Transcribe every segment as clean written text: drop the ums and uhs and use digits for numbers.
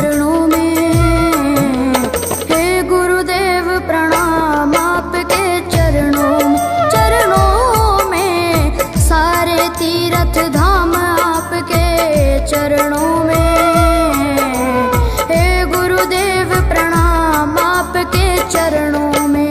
चरणों में। हे गुरुदेव प्रणाम आपके चरणों में, सारे तीर्थ धाम आपके चरणों में। हे गुरुदेव प्रणाम आपके चरणों में।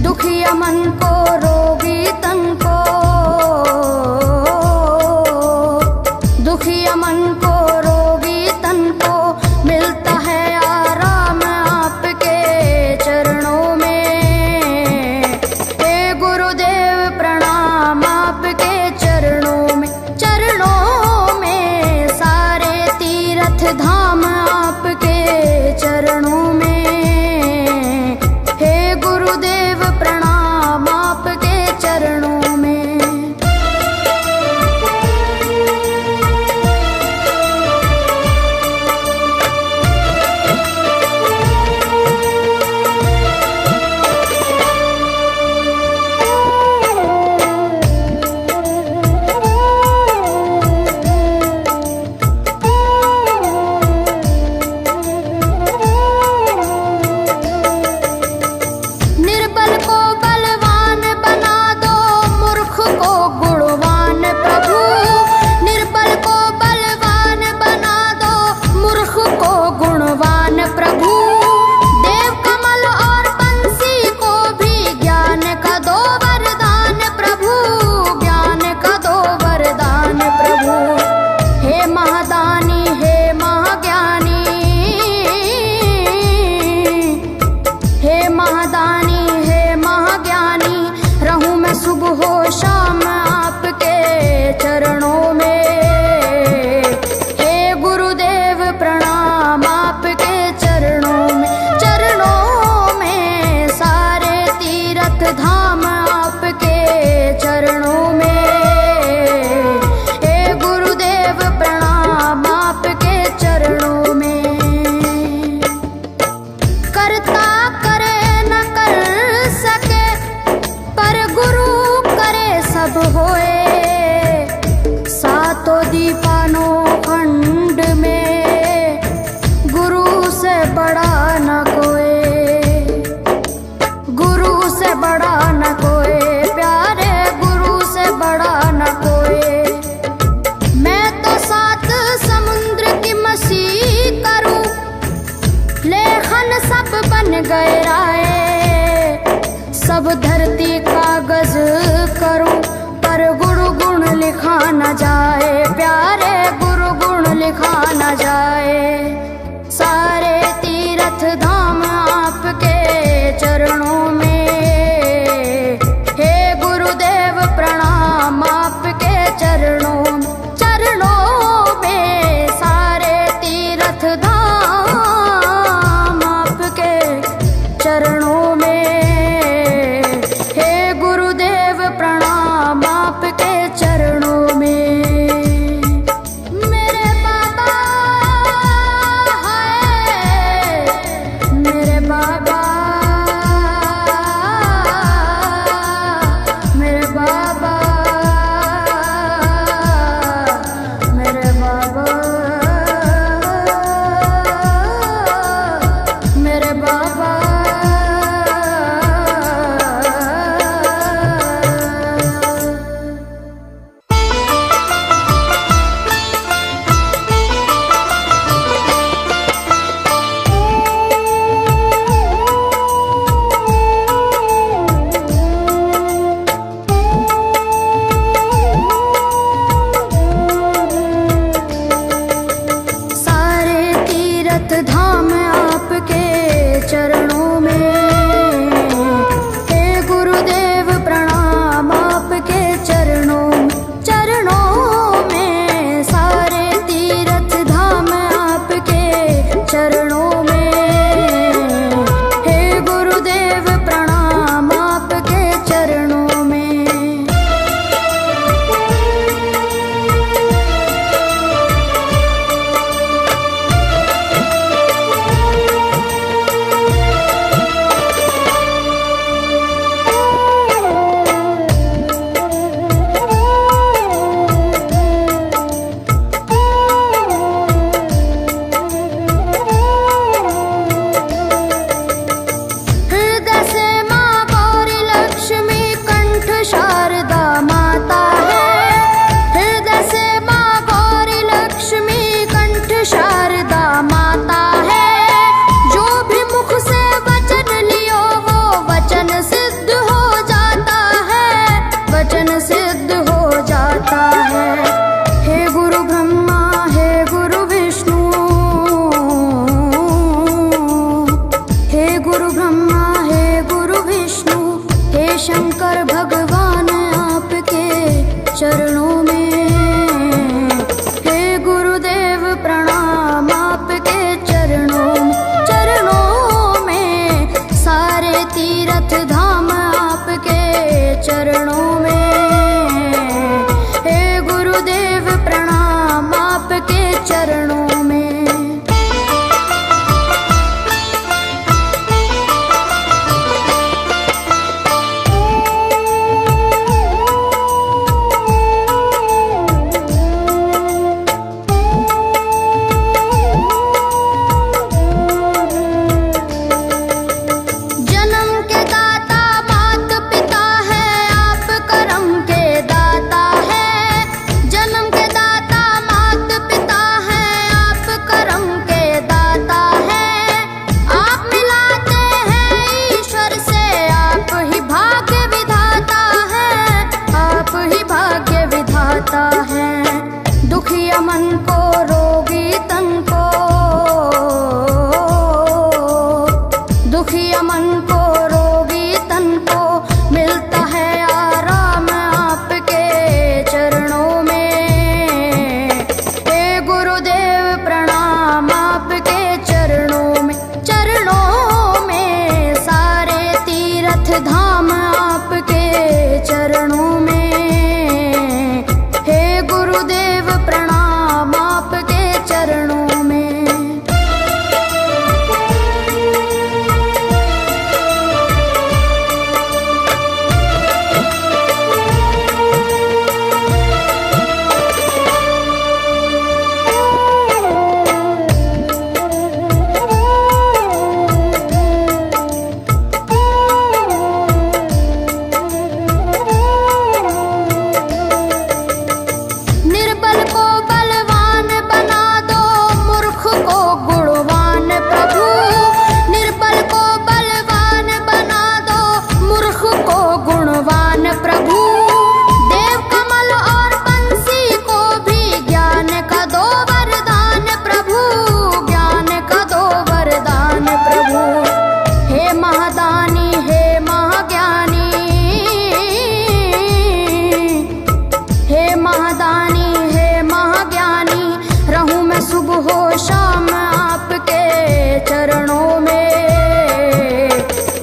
दुखिया मन को, रोगी तन को, दुखिया मन को, रोगी तन को मिलता है आराम आपके चरणों में। हे गुरुदेव प्रणाम आपके चरणों में, चरणों में, सारे तीर्थ धाम आपके चरणों में। गुरुदेव प्रणाम आपके चरणों में। सुबह हो शाम आपके चरणों में। हे गुरुदेव प्रणाम आपके चरणों में, चरणों में, सारे तीर्थ धाम आपके चरणों में। हे गुरुदेव प्रणाम आपके चरणों में। करता करे न कर सके पर गुरु सब होए, सातों दीपानों खंड में गुरु से बड़ा न कोई, गुरु से बड़ा न कोई, प्यारे गुरु से बड़ा न कोई। मैं तो सात समुद्र की मसीह करूं, लेखन सब बन गए राय, सब धरती कागज करूं पर गुरु गुण लिखा न जाए, प्यारे गुरु गुण लिखा न जाए। सारे तीर्थ धाम आपके चरणों में। हे गुरुदेव प्रणाम आपके चरणों में, चरणों में, सारे तीर्थ धाम आपके चरणों में। प्रणाम आपके चरणों में। मेरे बाबा है, मेरे बाबा, मेरे बाबा, मेरे बाबा, मेरे बाबा, शंकर भगवान आपके चरणों में, हे गुरुदेव प्रणाम आपके चरणों में, सारे तीर्थ धाम आपके चरणों में, हे गुरुदेव प्रणाम आपके चरणों में। दुखिया मन को रोगी तन को, दुखिया मन को रोगी तन को मिलता है आराम आपके चरणों में, हे गुरुदेव प्रणाम आपके चरणों में, सारे तीर्थ धाम आपके चरणों में, गुरुदेव प्रणाम आपके चरणों में। निर्बल को बलवान बना दो, मूर्ख को गुणवान प्रभु, निर्बल को बलवान बना दो, मूर्ख को गुणवान प्रभु, देव कमल और बंसी को भी ज्ञान का दो वरदान प्रभु, ज्ञान का दो वरदान प्रभु, हे महादानी हे महाज्ञानी, हे महादानी हे महाज्ञानी, रहूं मैं सुबह हो शाम आपके चरणों में,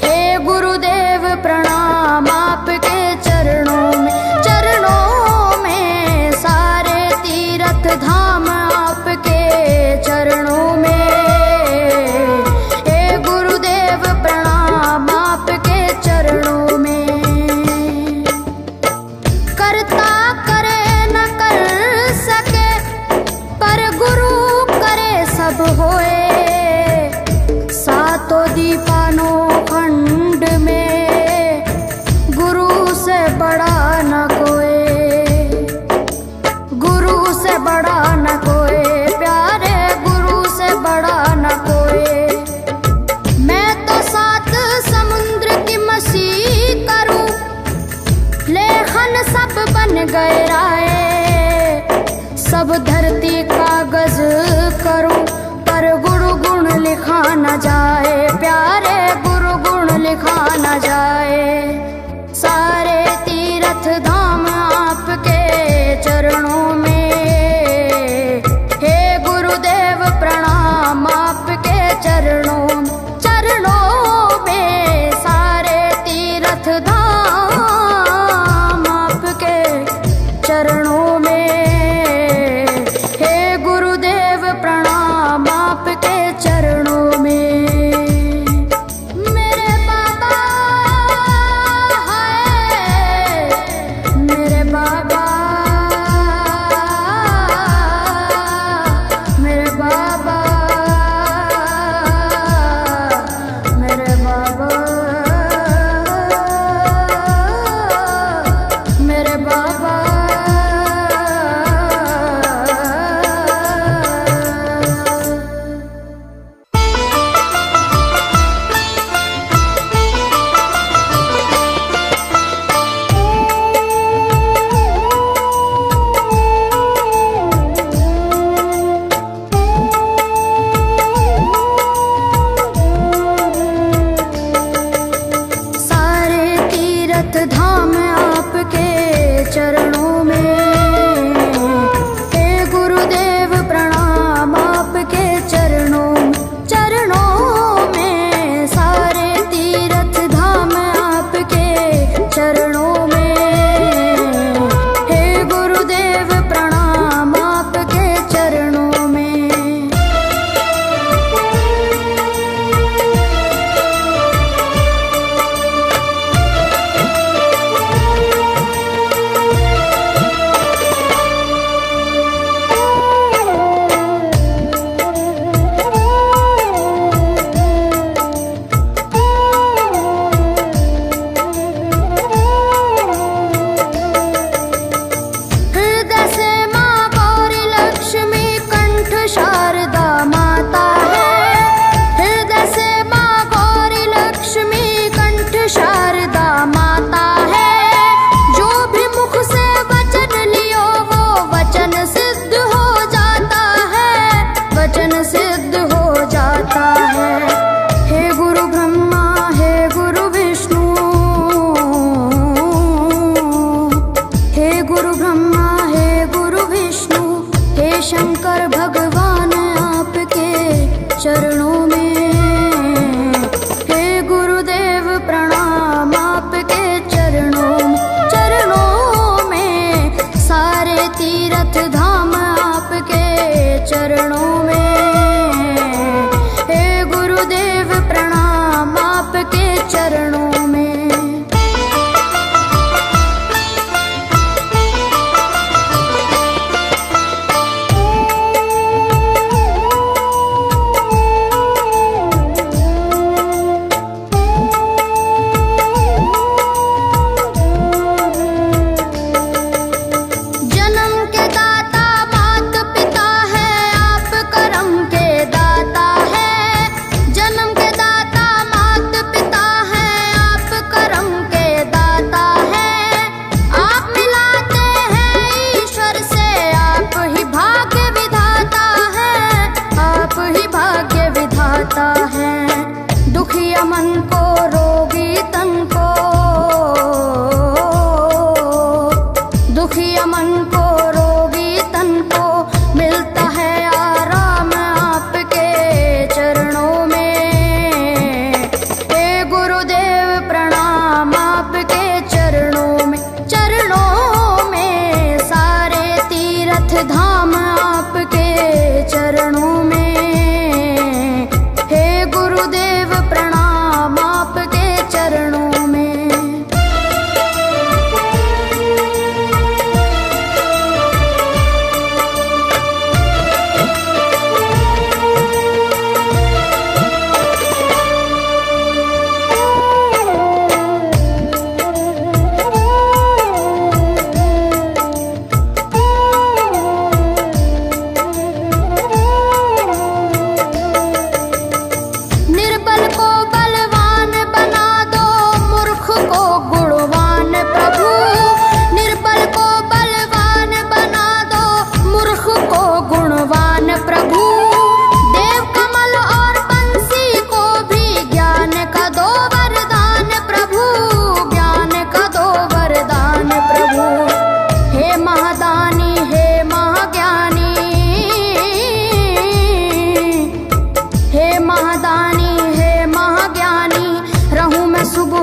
हे गुरुदेव प्रणाम आपके चरणों में, सारे तीर्थ धाम आपके चरणों में, हे गुरुदेव प्रणाम आपके चरणों में। करता करे न कर सके, पर गुरु करे सब होए, सातों दीपानों खंड में गुरु से बड़ा न कोई, गुरु से बड़ा न कोई, प्यारे गुरु से बड़ा न कोई, मैं तो सात समुद्र की मसी करूं, लेखन सब बन गए राय, सब धरती कागज करूं, पर गुरु गुण लिखा न जाए, प्यारे गुरु गुण लिखा न जाए, सारे तीर्थ धाम आपके चरणों में, हे गुरुदेव प्रणाम आपके चरणों में, सारे तीर्थ धाम आपके चरणों में, हे गुरुदेव प्रणाम आपके चरणों में।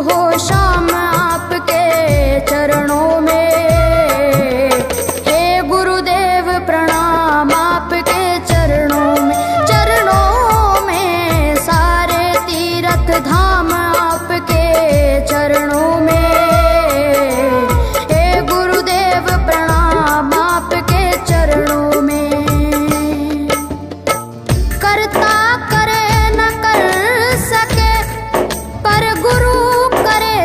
हो शाम आपके चरणों में। हे गुरुदेव प्रणाम आपके चरणों में, चरणों में सारे तीर्थ धाम आपके चरणों में। हे गुरुदेव प्रणाम आपके चरणों में। करता करे न कर सके पर गुरु करे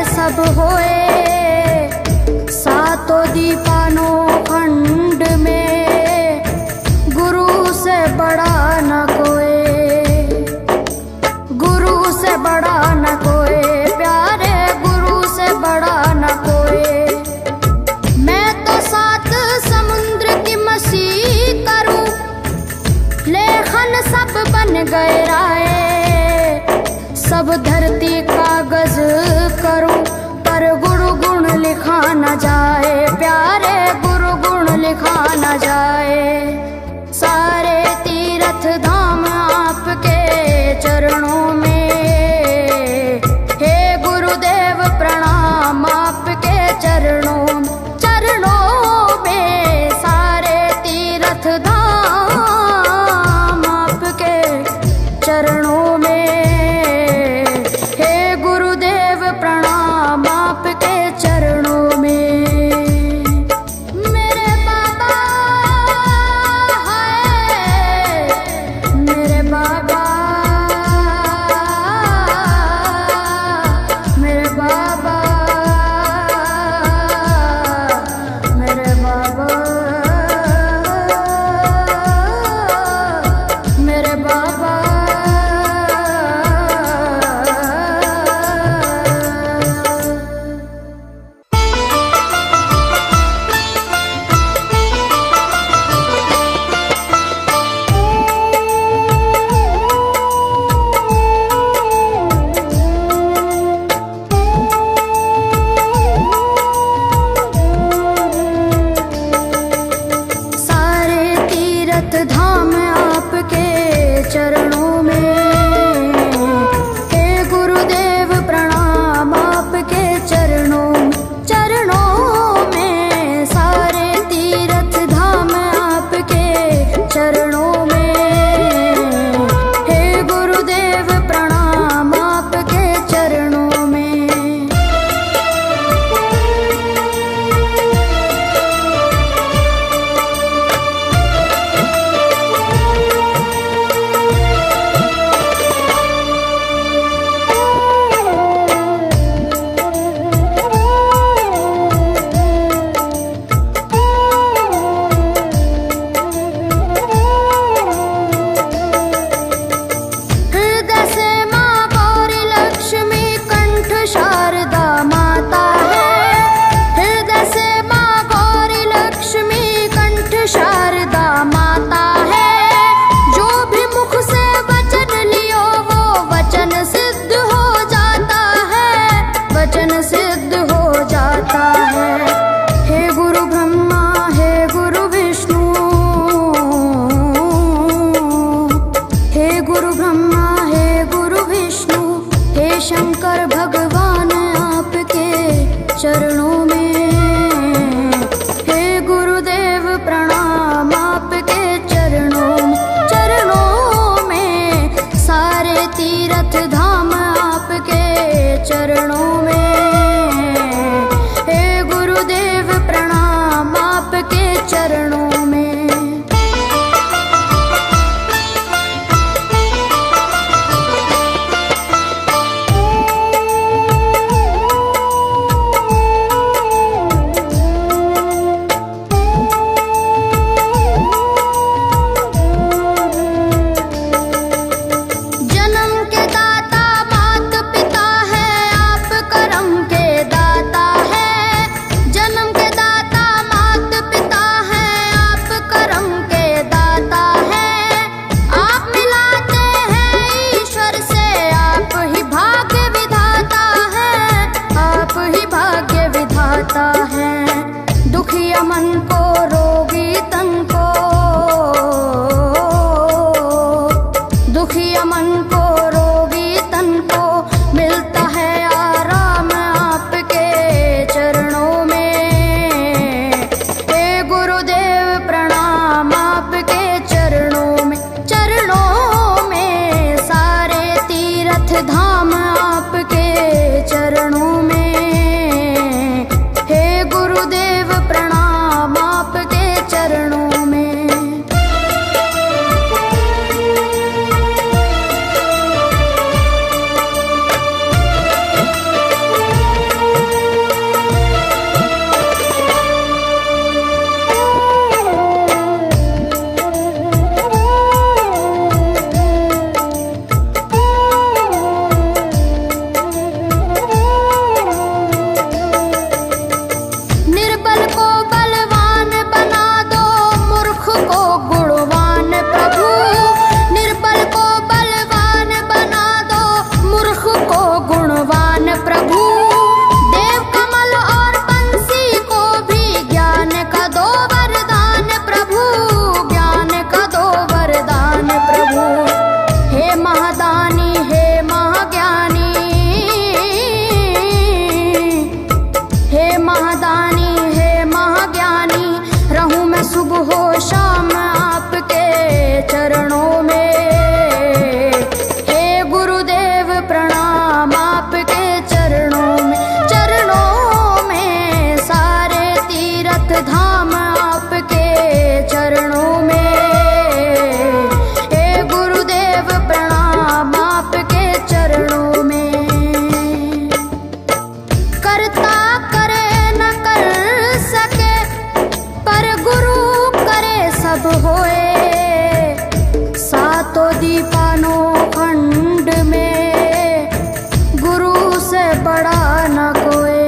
न कोई,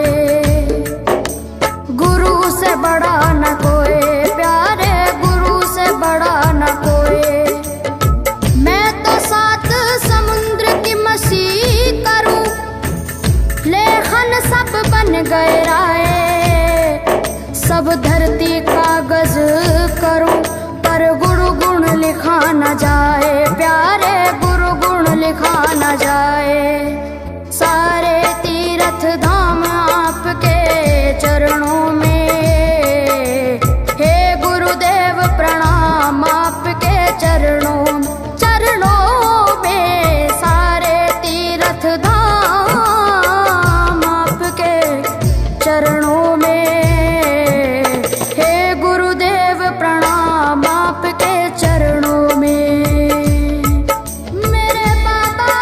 गुरु से बड़ा न कोई, प्यारे गुरु से बड़ा न कोई। मैं तो सात समुद्र की मसी करूं, लेखन सब बन गए राय, सब धरती कागज करूं, पर गुरु गुण लिखा न जाए, प्यारे गुरु गुण लिखा न जाए। सारे तीर्थ धाम आपके चरणों में, हे गुरुदेव प्रणाम आपके चरणों में, सारे तीर्थ धाम आपके चरणों में, हे गुरुदेव प्रणाम आपके चरणों में। मेरे बाबा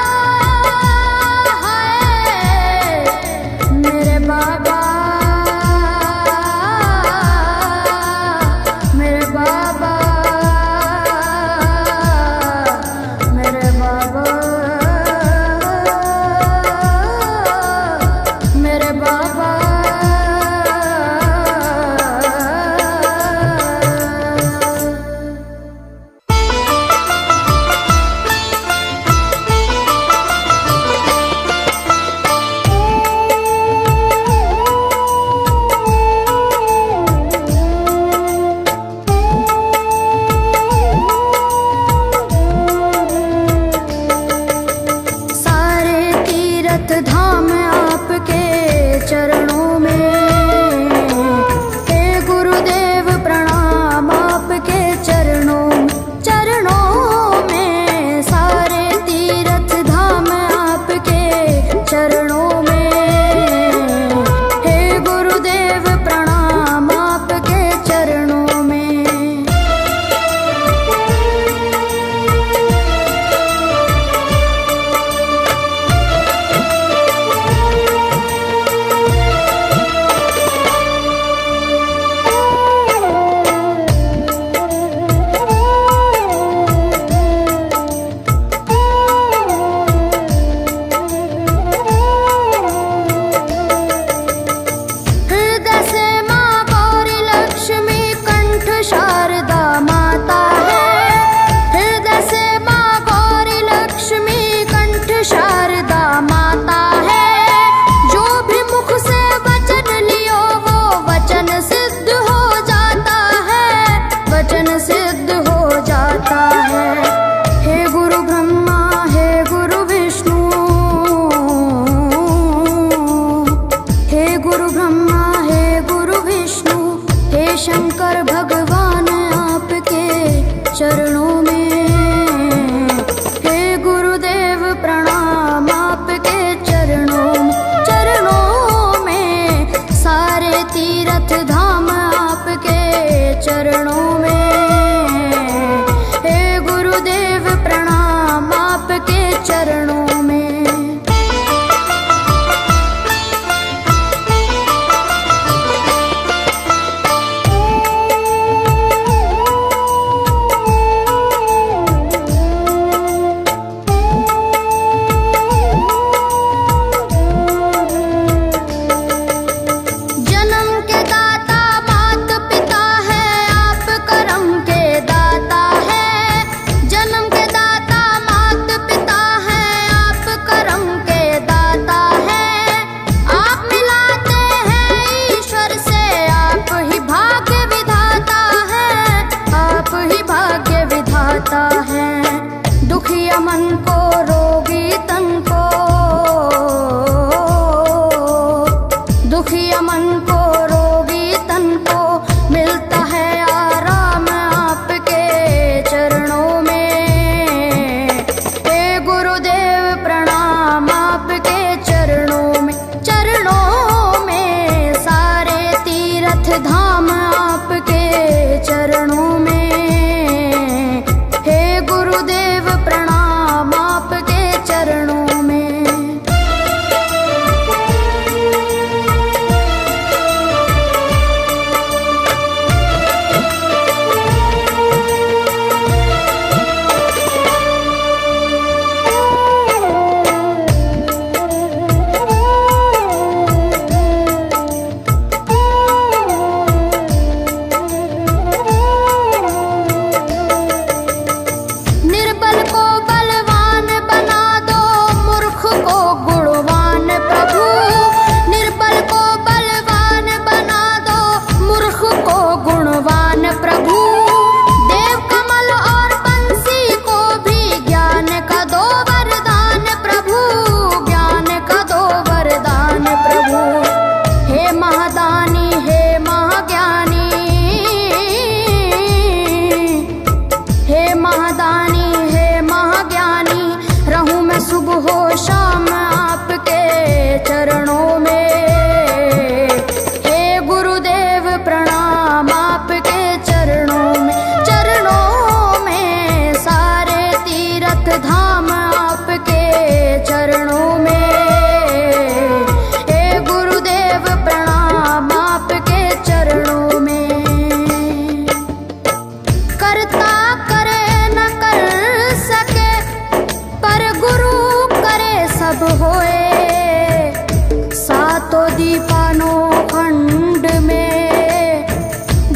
दीपानो खंड में,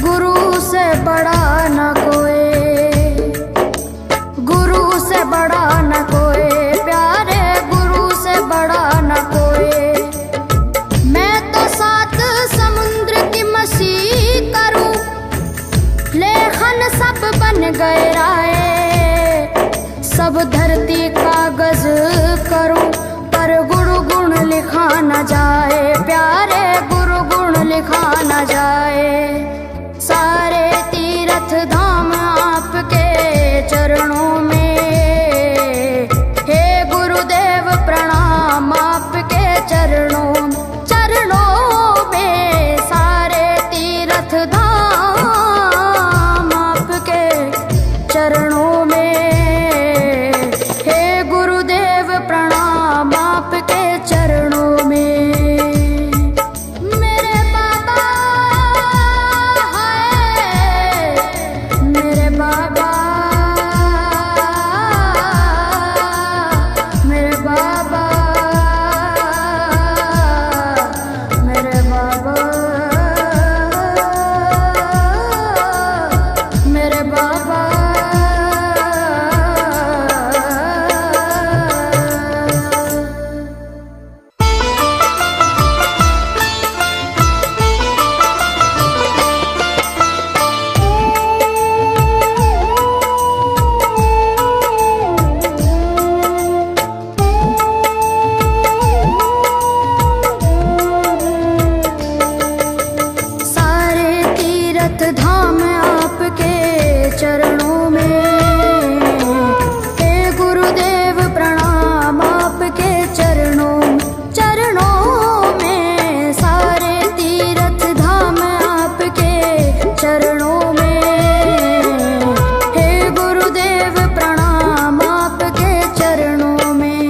गुरु से बड़ा न कोई, गुरु से बड़ा न कोई, प्यारे गुरु से बड़ा न कोई। मैं तो 7 समुद्र की मसी करूं, लेखन सब बन गए राय, सब धरती कागज करूं, पर गुरु गुण लिखा न जाए, प्यारे गुरु गुण लिखा न जाए। सारे तीर्थ धाम आपके चरणों में, हे गुरुदेव प्रणाम आपके चरणों, चरणों में। सारे तीर्थ धाम आपके चरणों में, चरणों में। मेरे बाबा है, मेरे बाबा, मेरे बाबा, मेरे बाबा, मेरे बाबा। धाम आपके चरणों में, हे गुरुदेव प्रणाम आपके चरणों, चरणों में। सारे तीर्थ धाम आपके चरणों में, हे गुरुदेव प्रणाम आपके चरणों में।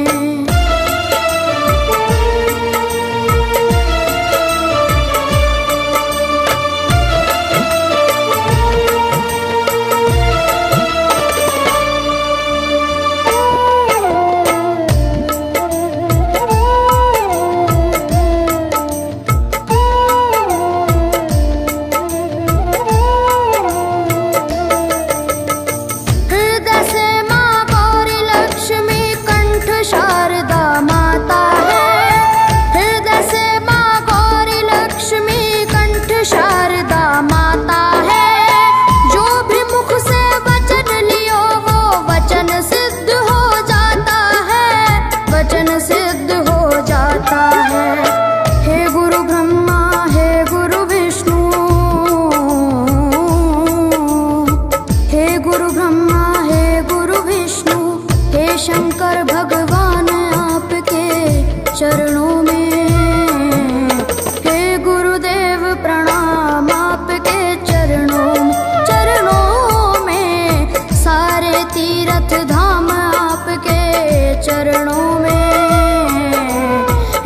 शंकर भगवान आपके चरणों में, हे गुरुदेव प्रणाम आपके चरणों, चरणों में। सारे तीर्थ धाम आपके चरणों में,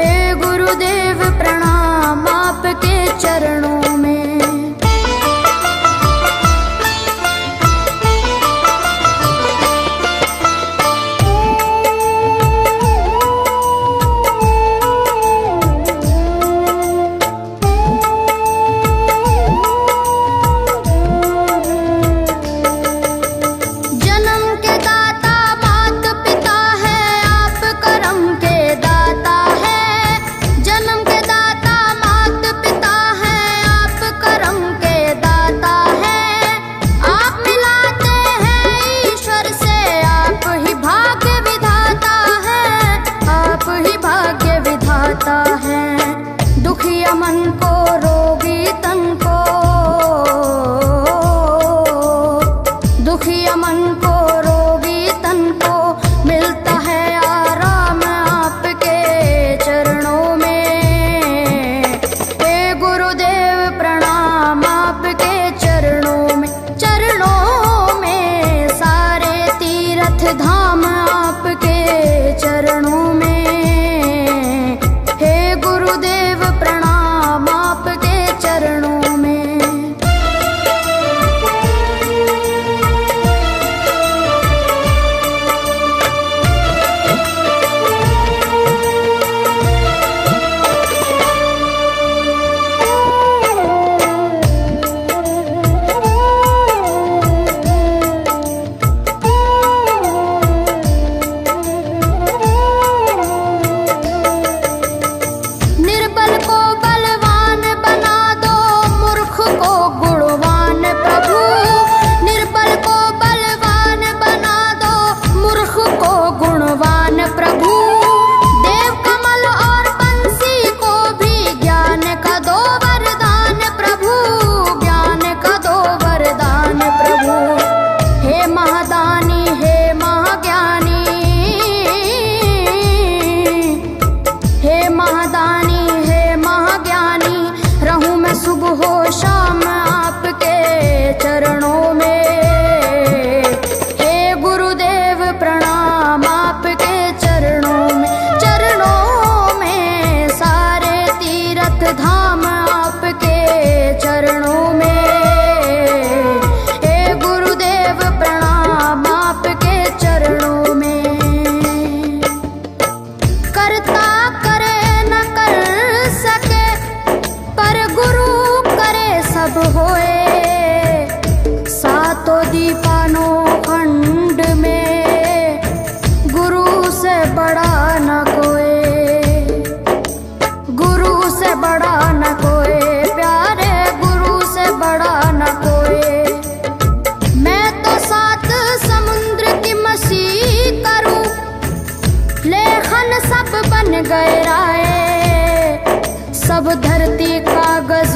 हे गुरुदेव प्रणाम आपके चरणों में। दुखिया मन को, रोगी तन को, दुखिया मन को, रोगी तन को मिलता है आराम आपके चरणों में, हे गुरुदेव प्रणाम आपके चरणों में, चरणों में। सारे तीर्थ धाम आपके चरणों में, हे गुरुदेव प्रणाम। सब धरती कागज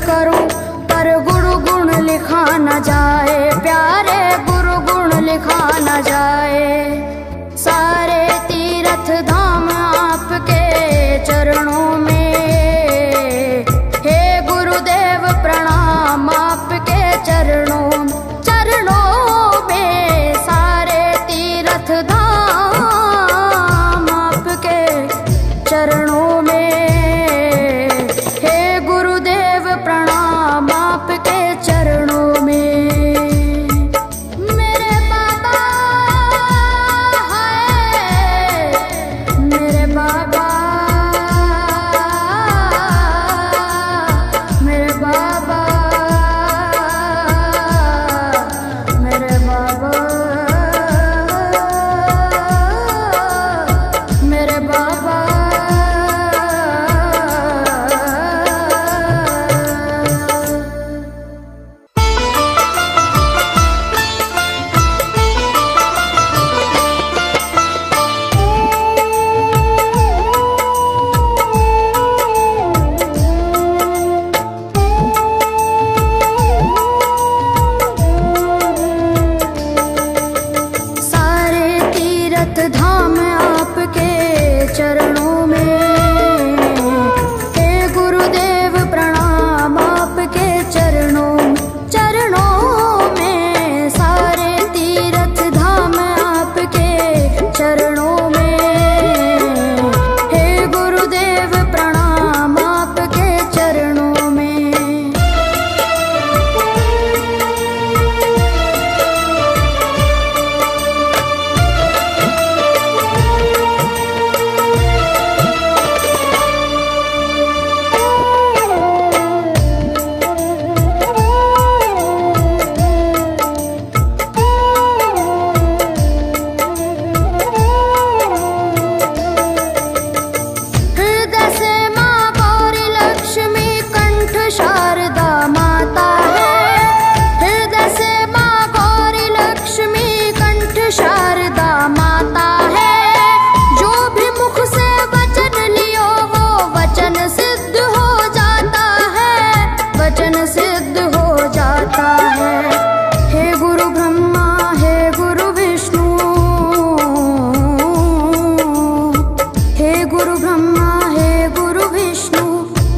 करूं, पर गुरु गुण लिखा न जाए, प्यारे गुरु गुण लिखा न जाए। सारे तीर्थ धाम आपके चरणों में, हे गुरुदेव प्रणाम आपके चरणों में। सारे तीर्थ धाम आपके चरणों में, हे गुरुदेव प्रणाम आपके चरणों में। मेरे बाबा है, मेरे बाबा, मेरे बाबा, मेरे बाबा, मेरे बाबा। सारे तीर्थ धाम आपके चरणों में, हे गुरुदेव प्रणाम आपके चरणों में। सारे तीर्थ धाम आपके चरणों में, हे गुरुदेव प्रणाम आपके चरणों में। हृदय से माँ गौरी लक्ष्मी कंठ शारदा माता है, हृदय से माँ गौरी लक्ष्मी कंठ शारदा माता है। जो भी मुख से वचन लियो वो वचन सिद्ध हो जाता है, वचन सिद्ध हो जाता है। हे गुरु ब्रह्मा, हे गुरु विष्णु, हे गुरु ब्रह्मा, हे गुरु विष्णु,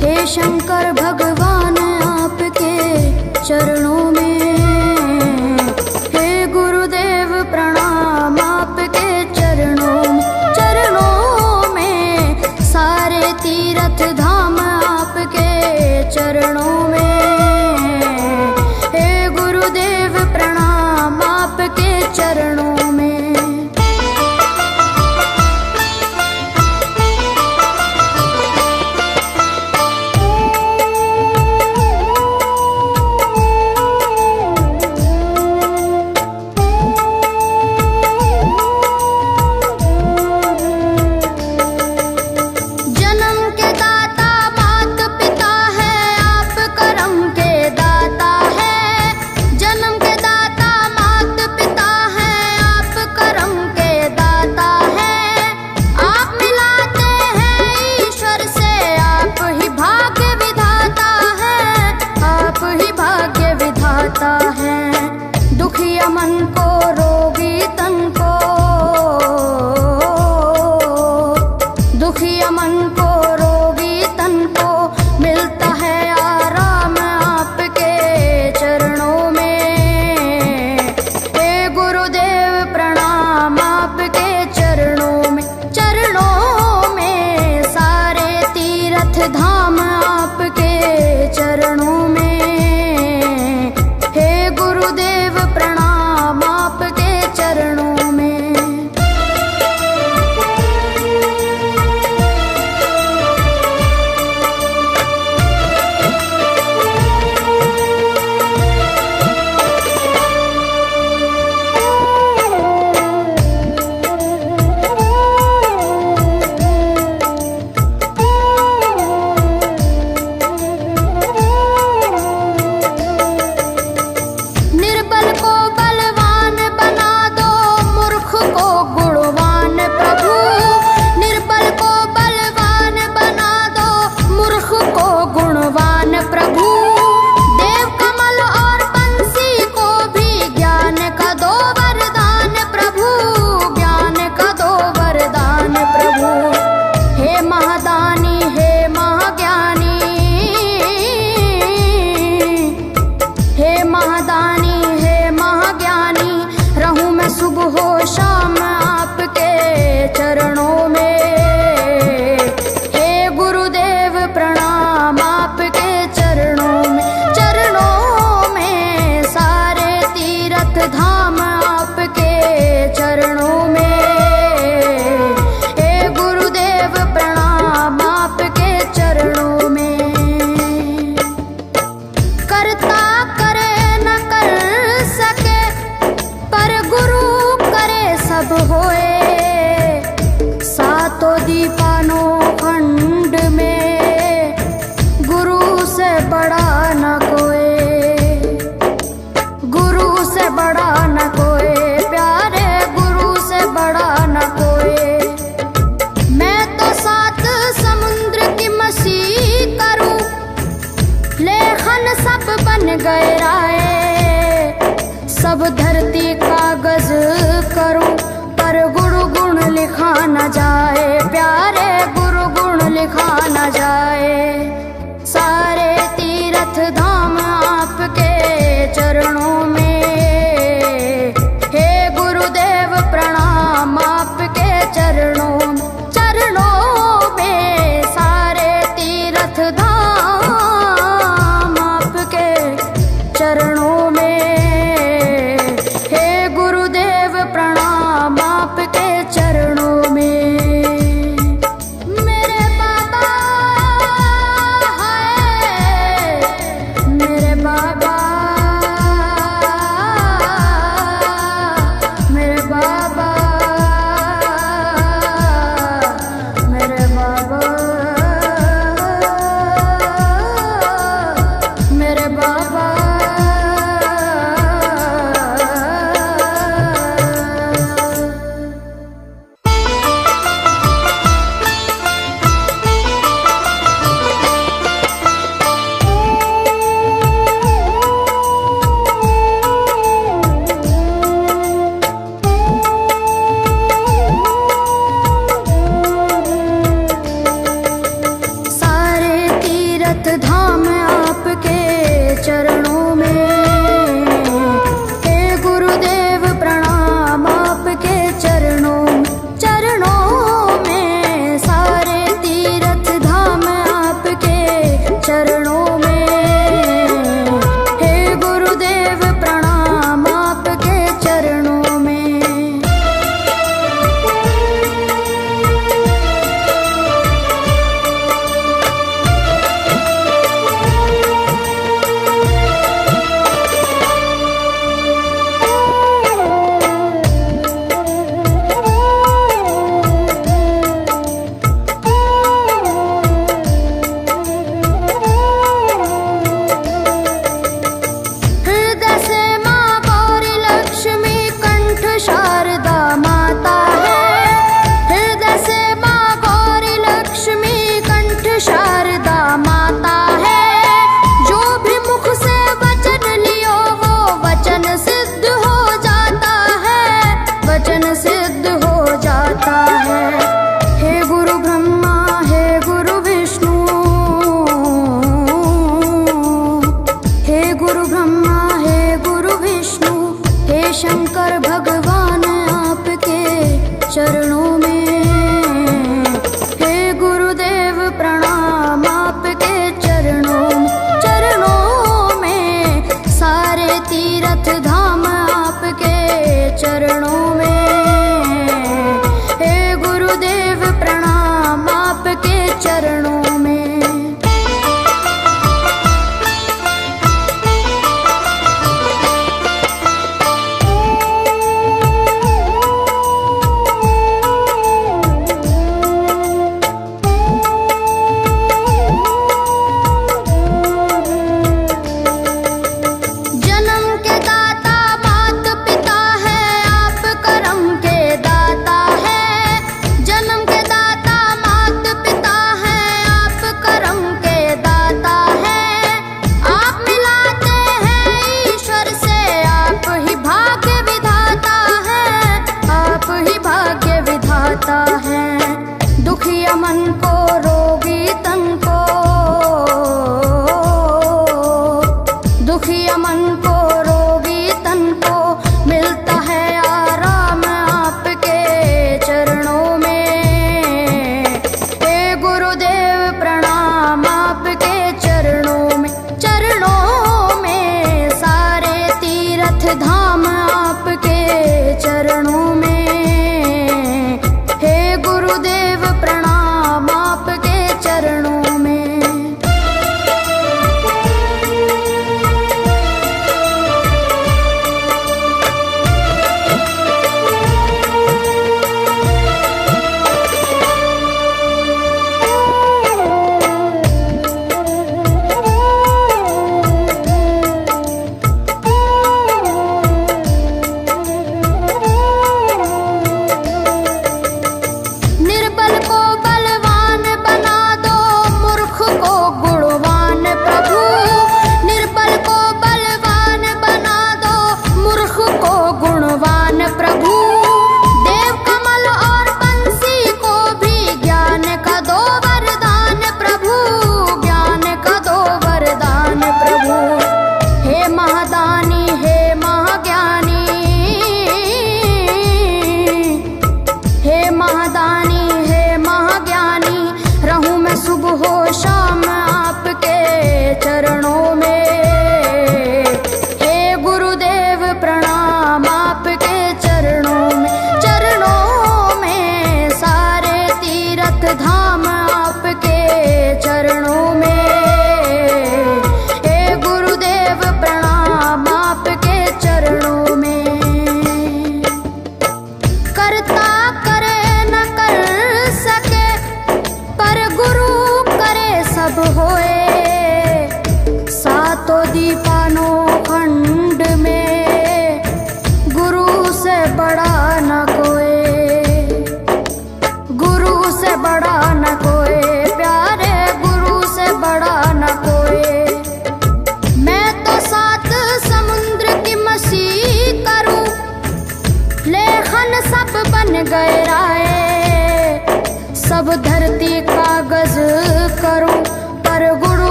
हे शंकर भगवान आपके चरणों में, हे गुरुदेव प्रणाम आपके चरणों में। सारे तीर्थ धाम आपके चरणों में, हे गुरुदेव प्रणाम आपके चरणों में। जन्म के दाता मात पिता है, आप करम के दाता है। जन्म के दाता मात पिता है, आप करम के दाता है। आप मिलाते हैं ईश्वर से, आप ही भाग्य विधाता है, आप ही भाग्य विधाता है। दुखिया मन को, रोगी तन को, दुखिया मन को, रोगी तन को मिलता है आराम आपके चरणों में। हे गुरुदेव प्रणाम आपके चरणों में। सारे तीर्थ धाम आपके चरणों में, हे गुरुदेव प्रणाम आपके चरणों में। गए राय। सब धरती कागज करूं पर गुरु गुण लिखा न जाए, प्यारे गुरु गुण लिखा न जाए।